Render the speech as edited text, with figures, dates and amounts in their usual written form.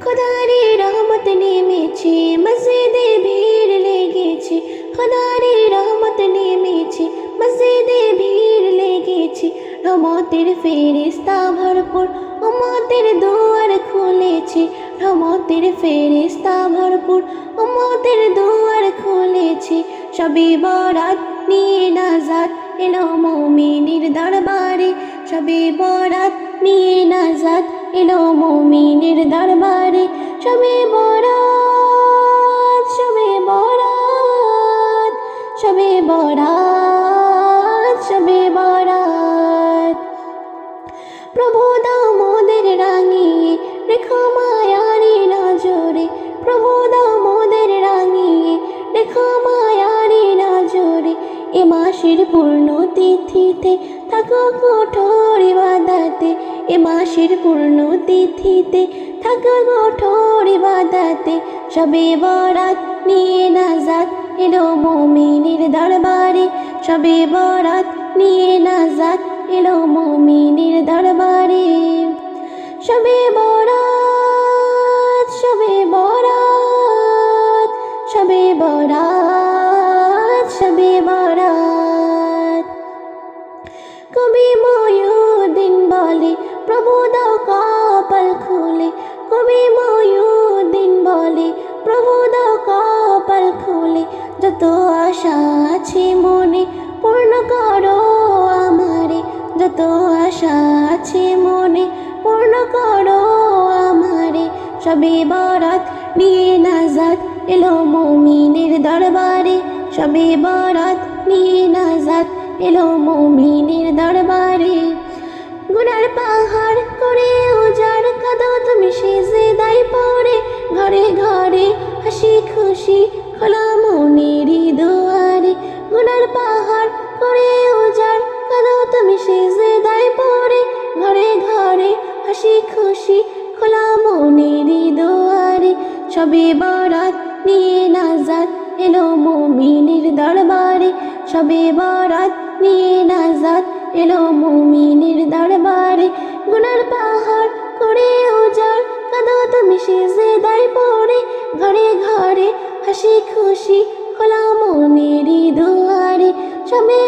খোদারে রহমত নেমেছে, মসজিদে ভিড় লেগেছে। খোদারে রহমত নেমেছে, মসজিদে ভিড় লেগেছে। রহমতের ফেরেশতা ভরপুর, উম্মতের দুয়ার খুলেছে। রহমতের ফেরেশতা ভরপুর, উম্মতের দুয়ার খুলেছে। শবে বরাত নিয়ে নাজাত এলো মুমিনের দরবারে। শবে বরাত নিয়ে নাজাত এলো মুমিনের দরবারে। শবে বরাত, শবে বরাত, শবে বরাত, শবে বরাত। প্রভু দাও মোদের রাঙিয়ে, রেখো মায়ারি নজরে। প্রভু দাও মোদের রাঙিয়ে, রেখো মায়ারি নজরে। এ মাসের পূর্ণ তিথিতে থাকো কঠোর ইবাদতে। এ মাসের পূর্ণ তিথিতে থাকো কঠোর ইবাদতে। শবে বরাত নিয়ে নাজাত এলো মুমিনের দরবারে। শবে বরাত নিয়ে নাজাত এলো মুমিনের দরবারে। শবে বরাত, শবে বরাত, শবে বরাত, শবে বরাত। কবি ময়ূরদিন বলে, প্রভু দাও কপাল খুলে। কবি ময়ূরদিন বলে, প্রভু দাও কপাল খুলে। যত আশা আছে মনে পূর্ণ করো আমারে। যত আশা আছে মনে পূর্ণ করো আমারে। শবে বরাত নিয়ে নাজাত এলো মুমিনের দরবারে। শবে বরাত নিয়ে নাজাত এলো মুমিনের দরবারে। গুনার পাহাড় করে উজাড় কাঁদো তুমি সিজদায় পড়ে। ঘরে ঘরে হাসি খুশি খোলা মনেরই দুয়ারে। গুনার পাহাড় করে উজাড় কাঁদো তুমি সিজদায় পড়ে। ঘরে ঘরে হাসি খুশি খোলা মনেরই দুয়ারে। শবে বরাত নিয়ে নাজাত এলো মুমিনের দরবারে। শবে বরাত নিয়ে নাজাত এলো মুমিনের দরবারে। গুনার পাহাড় করে উজাড় কাঁদো তুমি সিজদায় পড়ে। ঘরে ঘরে হাসি খুশি খোলা মনেরই দুয়ারে। শবে